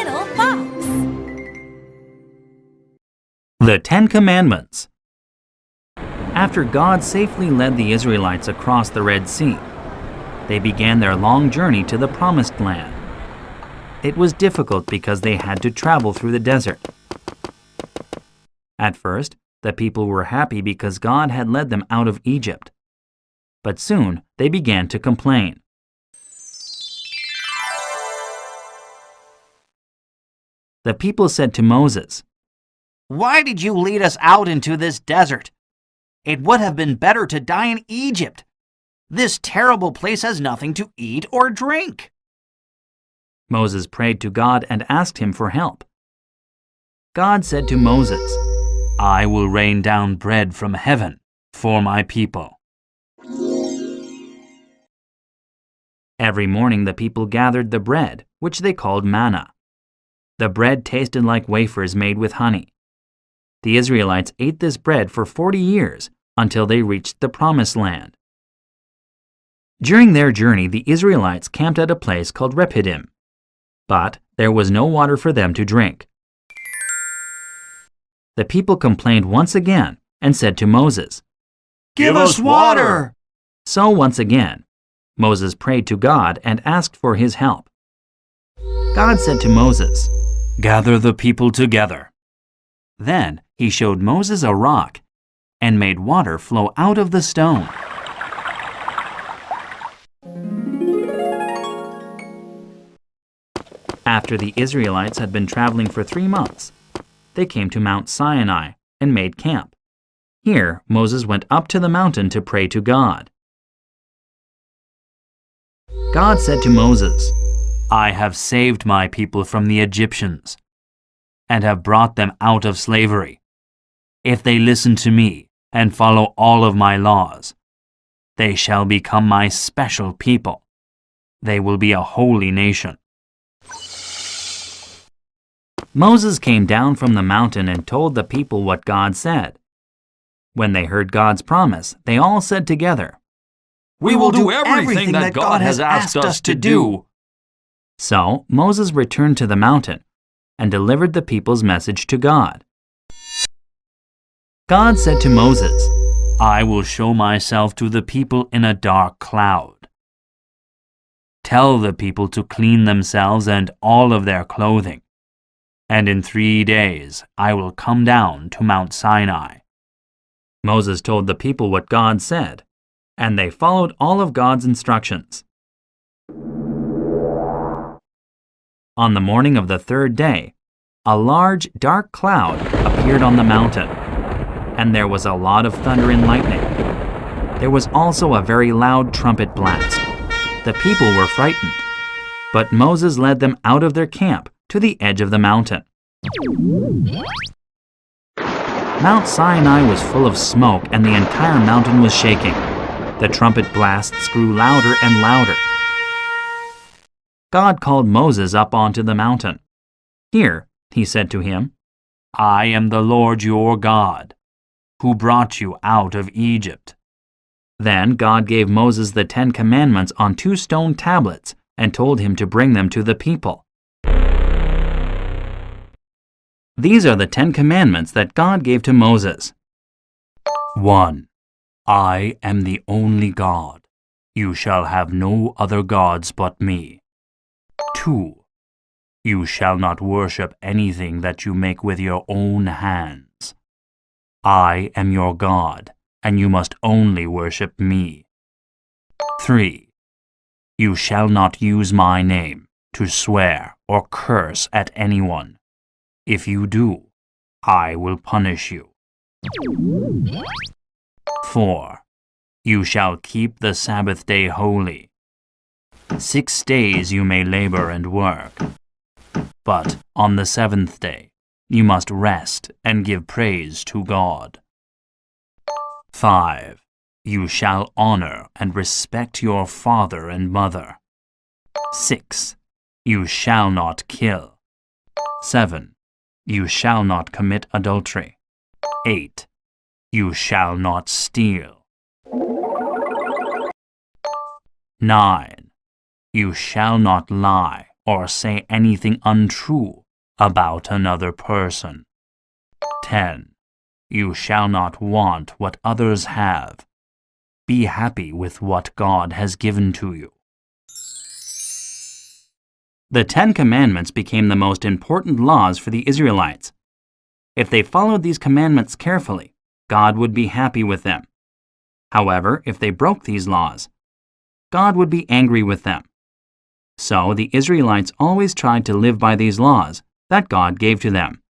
little fox. The Ten Commandments. After God safely led the Israelites across the Red Sea, they began their long journey to the Promised Land. It was difficult because they had to travel through the desert. At first, the people were happy because God had led them out of Egypt. But soon, they began to complain. The people said to Moses, "Why did you lead us out into this desert? It would have been better to die in Egypt. This terrible place has nothing to eat or drink." Moses prayed to God and asked him for help. God said to Moses, "I will rain down bread from heaven for my people." Every morning the people gathered the bread, which they called manna. The bread tasted like wafers made with honey. The Israelites ate this bread for 40 years until they reached the Promised Land. During their journey, the Israelites camped at a place called Rephidim, but there was no water for them to drink. The people complained once again and said to Moses, "Give us water!" So once again, Moses prayed to God and asked for his help. God said to Moses, "Gather the people together." Then he showed Moses a rock and made water flow out of the stone. After the Israelites had been traveling for 3 months, they came to Mount Sinai and made camp. Here, Moses went up to the mountain to pray to God. God said to Moses, "I have saved my people from the Egyptians and have brought them out of slavery. If they listen to me and follow all of my laws, they shall become my special people. They will be a holy nation." Moses came down from the mountain and told the people what God said. When they heard God's promise, they all said together, "We will do everything that God has asked us to do." So Moses returned to the mountain and delivered the people's message to God. God said to Moses, "I will show myself to the people in a dark cloud. Tell the people to clean themselves and all of their clothing, and in 3 days I will come down to Mount Sinai." Moses told the people what God said, and they followed all of God's instructions. On the morning of the 3rd day, a large, dark cloud appeared on the mountain, and there was a lot of thunder and lightning. There was also a very loud trumpet blast. The people were frightened, but Moses led them out of their camp to the edge of the mountain. Mount Sinai was full of smoke and the entire mountain was shaking. The trumpet blasts grew louder and louder. God called Moses up onto the mountain. Here, he said to him, "I am the Lord your God, who brought you out of Egypt." Then God gave Moses the 10 Commandments on 2 stone tablets and told him to bring them to the people. These are the 10 Commandments that God gave to Moses. 1. I am the only God. You shall have no other gods but me. 2. You shall not worship anything that you make with your own hands. I am your God, and you must only worship me. 3. You shall not use my name to swear or curse at anyone. If you do, I will punish you. 4. You shall keep the Sabbath day holy. 6 days you may labor and work, but on the 7th day you must rest and give praise to God. 5. You shall honor and respect your father and mother. 6. You shall not kill. 7. You shall not commit adultery. 8. You shall not steal. 9. You shall not lie or say anything untrue about another person. 10. You shall not want what others have. Be happy with what God has given to you. The 10 Commandments became the most important laws for the Israelites. If they followed these commandments carefully, God would be happy with them. However, if they broke these laws, God would be angry with them. So the Israelites always tried to live by these laws that God gave to them.